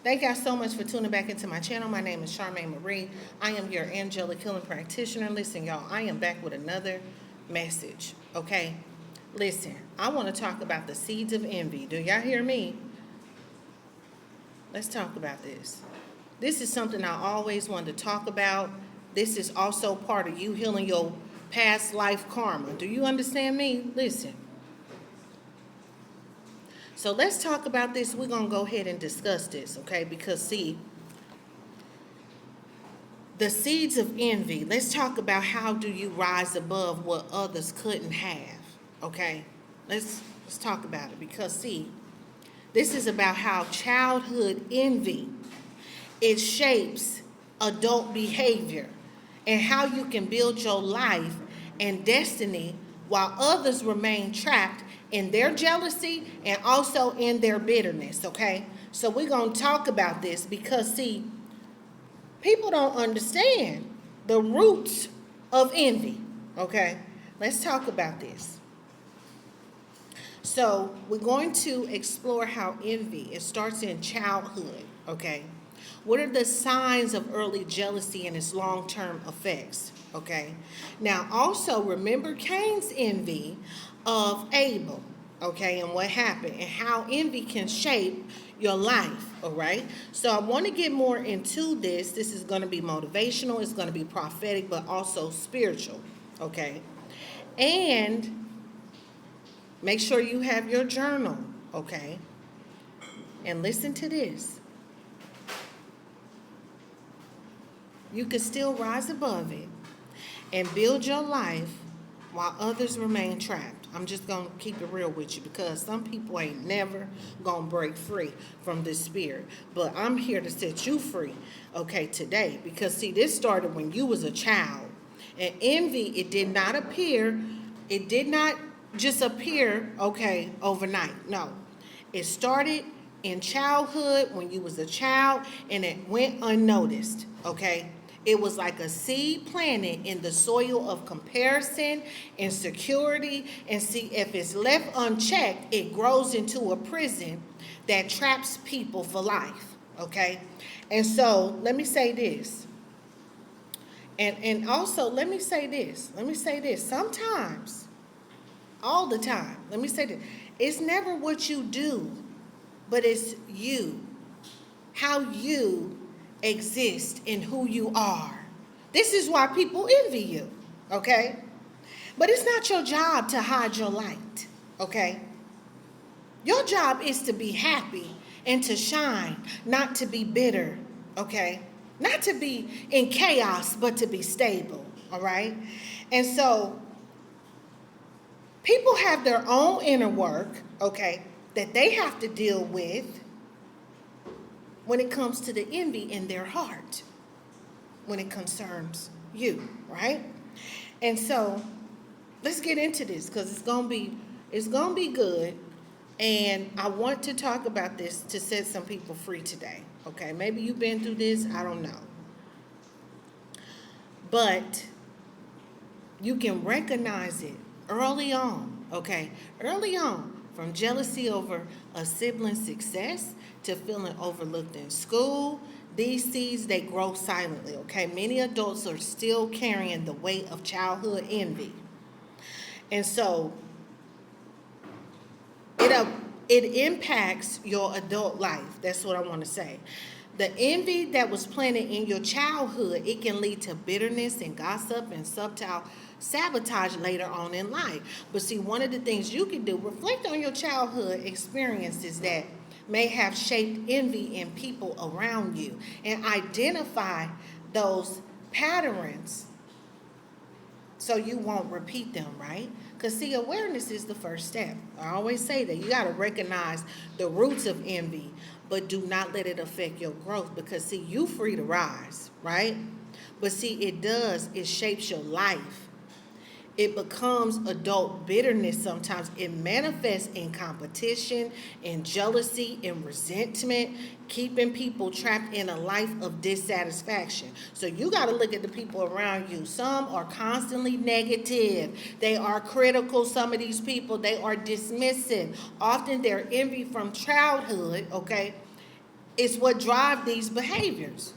Thank y'all so much for tuning back into my channel. My name is Charmaine Marie. I am your angelic healing practitioner. Listen, y'all, I am back with another message, okay? Listen, I want to talk about the seeds of envy. Do y'all hear me? Let's talk about this. This is something I always wanted to talk about. This is also part of you healing your past life karma. Do you understand me? Listen. So let's talk about this. We're going to go ahead and discuss this, okay? Because, see, the seeds of envy, let's talk about how do you rise above what others couldn't have, okay? Let's talk about it because, see, this is about how childhood envy, it shapes adult behavior and how you can build your life and destiny while others remain trapped in their jealousy and also in their bitterness, okay? So we're going to talk about this because, see, people don't understand the roots of envy, okay? Let's talk about this. So we're going to explore how envy, it starts in childhood, okay? What are the signs of early jealousy and its long-term effects, okay? Now, also remember Cain's envy of Abel, okay, and what happened and how envy can shape your life, all right? So I want to get more into this. This is going to be motivational, it's going to be prophetic, but also spiritual, okay? And make sure you have your journal, okay? And listen to this. You can still rise above it and build your life while others remain trapped. I'm just going to keep it real with you because some people ain't never going to break free from this spirit. But I'm here to set you free, okay, today. Because, see, this started when you was a child. And envy, it did not just appear, okay, overnight. No. It started in childhood when you was a child and it went unnoticed, okay? It was like a seed planted in the soil of comparison, insecurity, and see, if it's left unchecked, it grows into a prison that traps people for life, okay? And so, let me say this. And also, let me say this. Sometimes, all the time, let me say this. It's never what you do, but it's you. How you exist in who you are. This is why people envy you, okay? But it's not your job to hide your light, okay? Your job is to be happy and to shine, not to be bitter, okay? Not to be in chaos, but to be stable, all right? And so people have their own inner work, okay, that they have to deal with when it comes to the envy in their heart, when it concerns you, right? And so let's get into this because it's gonna be good. And I want to talk about this to set some people free today. Okay, maybe you've been through this, I don't know. But you can recognize it early on, okay? Early on. From jealousy over a sibling's success to feeling overlooked in school, these seeds, they grow silently, okay? Many adults are still carrying the weight of childhood envy. And so it impacts your adult life. That's what I want to say. The envy that was planted in your childhood, it can lead to bitterness and gossip and subtle sabotage later on in life. But see, one of the things you can do, reflect on your childhood experiences that may have shaped envy in people around you and identify those patterns so you won't repeat them, right? Because, see, awareness is the first step. I always say that. You got to recognize the roots of envy, but do not let it affect your growth because, see, you free to rise, right? But, see, it shapes your life. It becomes adult bitterness sometimes. It manifests in competition, in jealousy, in resentment, keeping people trapped in a life of dissatisfaction. So you got to look at the people around you. Some are constantly negative. They are critical. Some of these people, they are dismissive. Often they're envy from childhood, okay? is what drive these behaviors.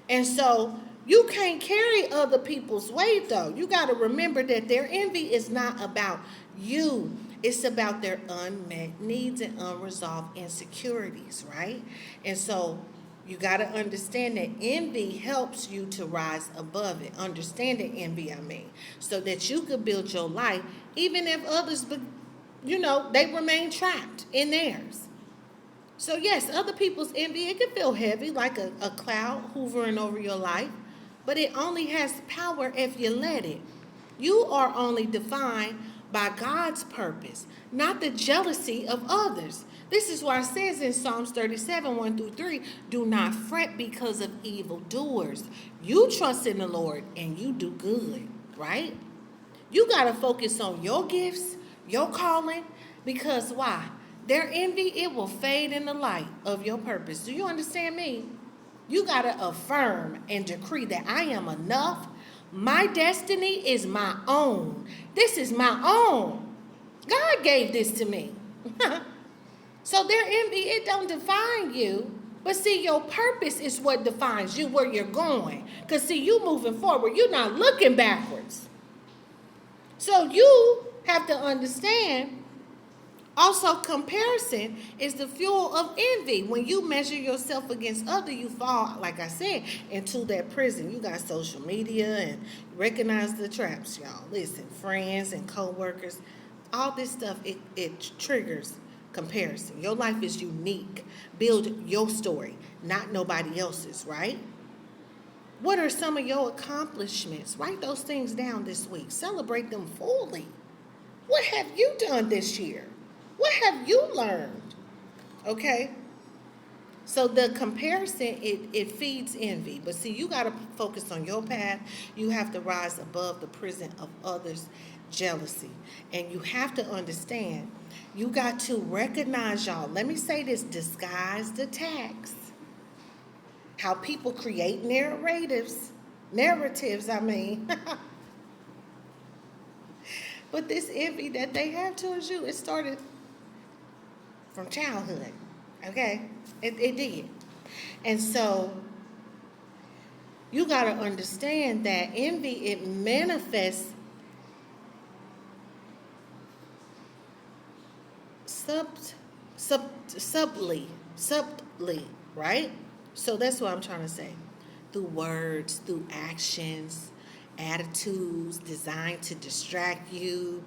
And so you can't carry other people's weight though. You got to remember that their envy is not about you. It's about their unmet needs and unresolved insecurities, right? And so you got to understand that envy helps you to rise above it. Understanding envy, I mean, so that you could build your life, even if others, they remain trapped in theirs. So yes, other people's envy, it can feel heavy like a cloud hovering over your life, but it only has power if you let it. You are only defined by God's purpose, not the jealousy of others. This is why it says in Psalms 37, 1 through 3, do not fret because of evildoers. You trust in the Lord and you do good, right? You got to focus on your gifts, your calling, because why? Their envy, it will fade in the light of your purpose. Do you understand me? You got to affirm and decree that I am enough. My destiny is my own. This is my own. God gave this to me. So their envy, it don't define you. But see, your purpose is what defines you, where you're going. Because see, you moving forward. You're not looking backwards. So you have to understand, also comparison is the fuel of envy. When you measure yourself against others, you fall, like I said, into that prison. You got social media and recognize the traps, y'all. Listen, friends and co-workers, all this stuff, it triggers comparison. Your life is unique. Build your story, not nobody else's, right? What are some of your accomplishments? Write those things down this week. Celebrate them fully. What have you done this year? What have you learned? Okay? So the comparison, it feeds envy. But see, you got to focus on your path. You have to rise above the prison of others' jealousy. And you have to understand, you got to recognize, y'all, let me say this, disguised attacks. How people create narratives, But this envy that they have towards you, it started from childhood, okay? It did. And so you got to understand that envy, it manifests subtly, right? So that's what I'm trying to say. Through words, through actions, attitudes designed to distract you.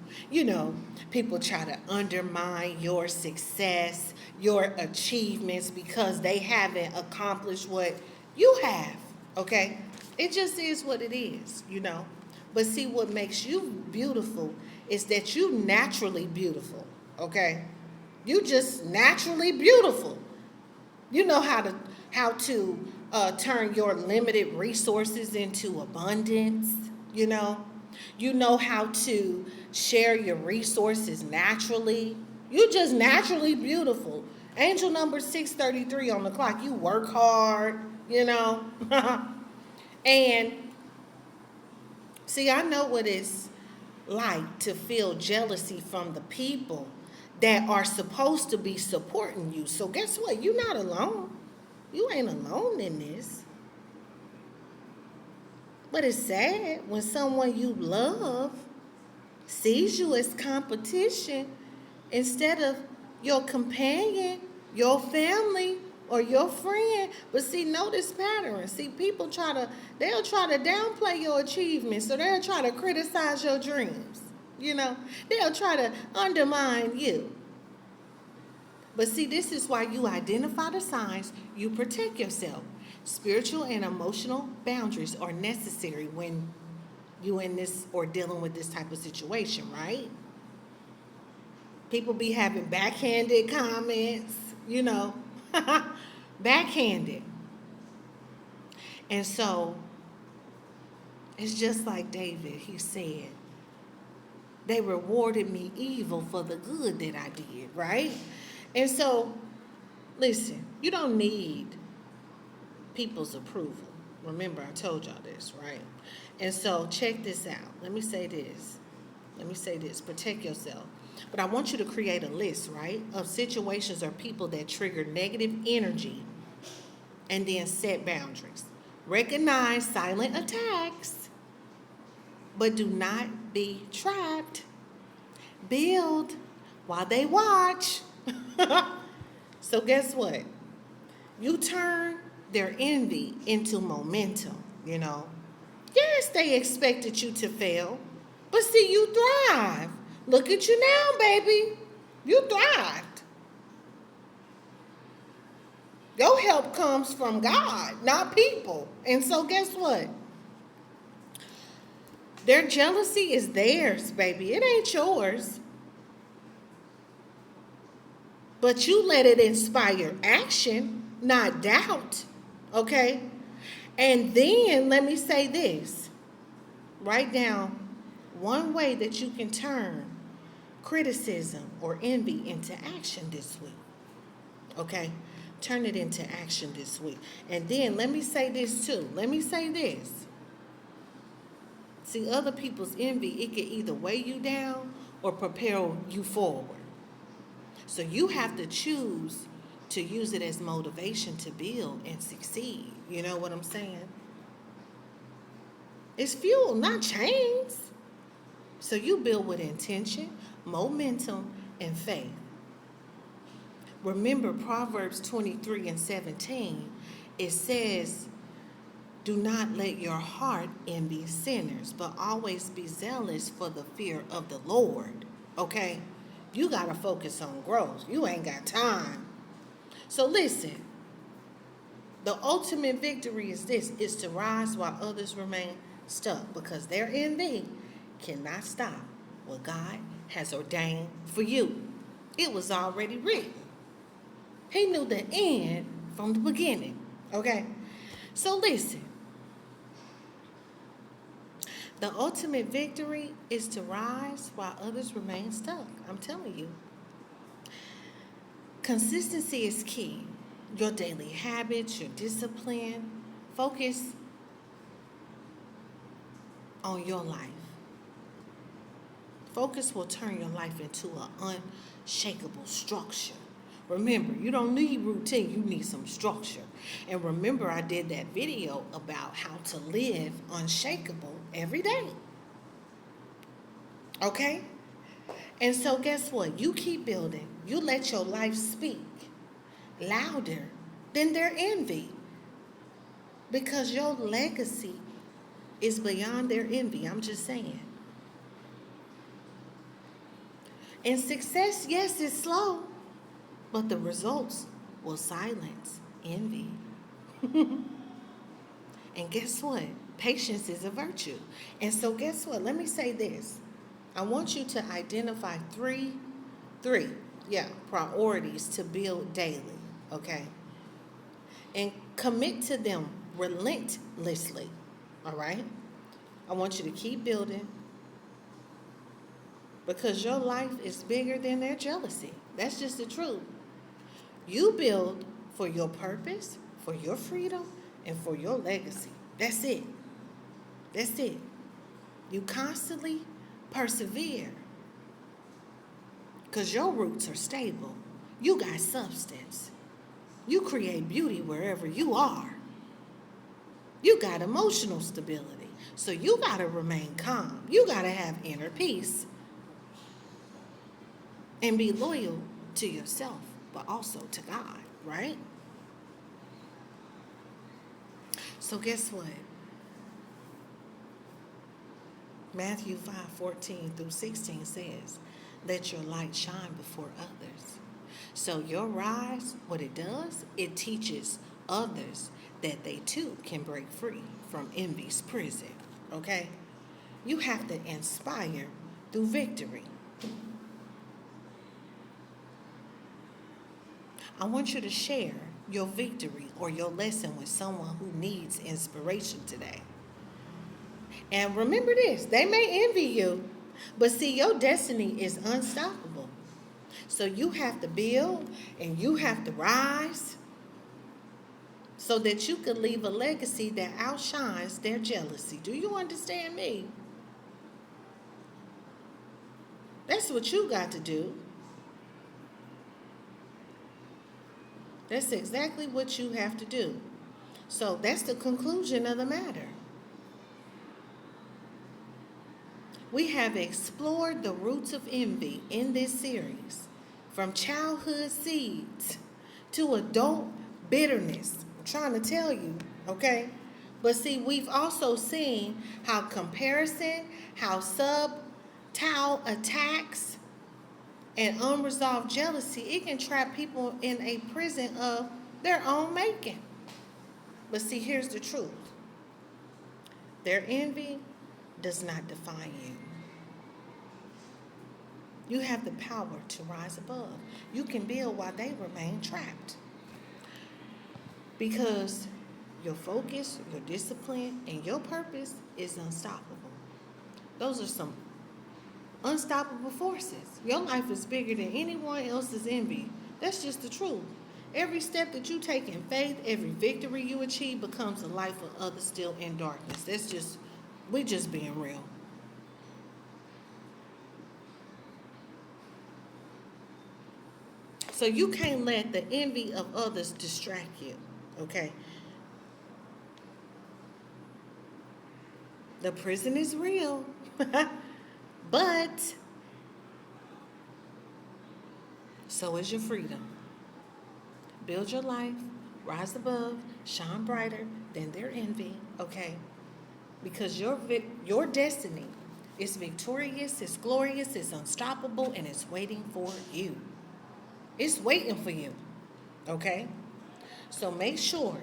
People try to undermine your success, your achievements, because they haven't accomplished what you have, okay? It just is what it is. But see, what makes you beautiful is that you naturally beautiful, okay? You just naturally beautiful. You know how to turn your limited resources into abundance. You know how to share your resources naturally. You just naturally beautiful. Angel number 633 on the clock. You work hard. And see, I know what it's like to feel jealousy from the people that are supposed to be supporting you. So guess what? You're not alone. You ain't alone in this. But it's sad when someone you love sees you as competition instead of your companion, your family, or your friend. But see, notice pattern. See, people they'll try to downplay your achievements, so they'll try to criticize your dreams. They'll try to undermine you. But see, this is why you identify the signs, you protect yourself. Spiritual and emotional boundaries are necessary when you in this or dealing with this type of situation, right? People be having backhanded comments, backhanded. And so it's just like David, he said, they rewarded me evil for the good that I did, right? And so, listen, you don't need people's approval. Remember, I told y'all this, right? And so, check this out. Let me say this. Protect yourself. But I want you to create a list, right, of situations or people that trigger negative energy and then set boundaries. Recognize silent attacks, but do not be trapped. Build while they watch. So guess what? You turn their envy into momentum, you know. Yes, they expected you to fail, but see, you thrive. Look at you now, baby. You thrived. Your help comes from God, not people. And so guess what? Their jealousy is theirs, baby. It ain't yours. But you let it inspire action, not doubt. Okay? And then let me say this. Write down one way that you can turn criticism or envy into action this week. Okay? Turn it into action this week. And then let me say this too. Let me say this. See, other people's envy, it can either weigh you down or propel you forward. So you have to choose to use it as motivation to build and succeed. You know what I'm saying? It's fuel, not chains. So you build with intention, momentum, and faith. Remember Proverbs 23:17. It says, do not let your heart envy sinners, but always be zealous for the fear of the Lord. Okay? You got to focus on growth. You ain't got time. So listen, the ultimate victory is this, is to rise while others remain stuck, because their envy cannot stop what God has ordained for you. It was already written. He knew the end from the beginning. Okay? So listen. The ultimate victory is to rise while others remain stuck. I'm telling you. Consistency is key. Your daily habits, your discipline. Focus on your life. Focus will turn your life into an unshakable structure. Remember, you don't need routine, you need some structure. And remember, I did that video about how to live unshakable every day. Okay? And so guess what? You keep building. You let your life speak louder than their envy. Because your legacy is beyond their envy. I'm just saying. And success, yes, is slow, but the results will silence envy. And guess what? Patience is a virtue. And so guess what? Let me say this. I want you to identify three priorities to build daily, okay? And commit to them relentlessly, all right? I want you to keep building, because your life is bigger than their jealousy. That's just the truth. You build for your purpose, for your freedom, and for your legacy. That's it. That's it. You constantly persevere, because your roots are stable. You got substance. You create beauty wherever you are. You got emotional stability. So you got to remain calm. You got to have inner peace. And be loyal to yourself, but also to God, right? So guess what? Matthew 5:14-16 says, let your light shine before others. So your rise, what it does, it teaches others that they too can break free from envy's prison, okay? You have to inspire through victory. I want you to share your victory or your lesson with someone who needs inspiration today. And remember this, they may envy you, but see, your destiny is unstoppable. So you have to build and you have to rise so that you can leave a legacy that outshines their jealousy. Do you understand me? That's what you got to do. That's exactly what you have to do. So that's the conclusion of the matter. We have explored the roots of envy in this series, from childhood seeds to adult bitterness. I'm trying to tell you, okay? But see, we've also seen how comparison, how subtle attacks, and unresolved jealousy, it can trap people in a prison of their own making. But see, here's the truth. Their envy does not define you. You have the power to rise above. You can build while they remain trapped. Because your focus, your discipline, and your purpose is unstoppable. Those are some unstoppable forces. Your life is bigger than anyone else's envy. That's just the truth. Every step that you take in faith, every victory you achieve becomes a life of others still in darkness. We just being real. So you can't let the envy of others distract you, okay? The prison is real, but so is your freedom. Build your life, rise above, shine brighter than their envy, okay? Because your destiny is victorious, it's glorious, it's unstoppable, and it's waiting for you. It's waiting for you, okay? So make sure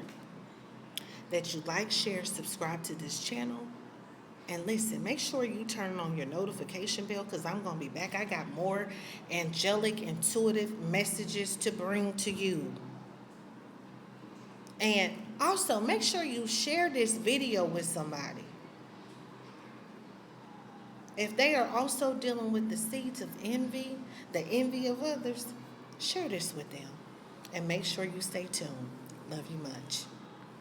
that you like, share, subscribe to this channel. And listen, make sure you turn on your notification bell because I'm going to be back. I got more angelic, intuitive messages to bring to you. And also, make sure you share this video with somebody. If they are also dealing with the seeds of envy, the envy of others, share this with them. And make sure you stay tuned. Love you much.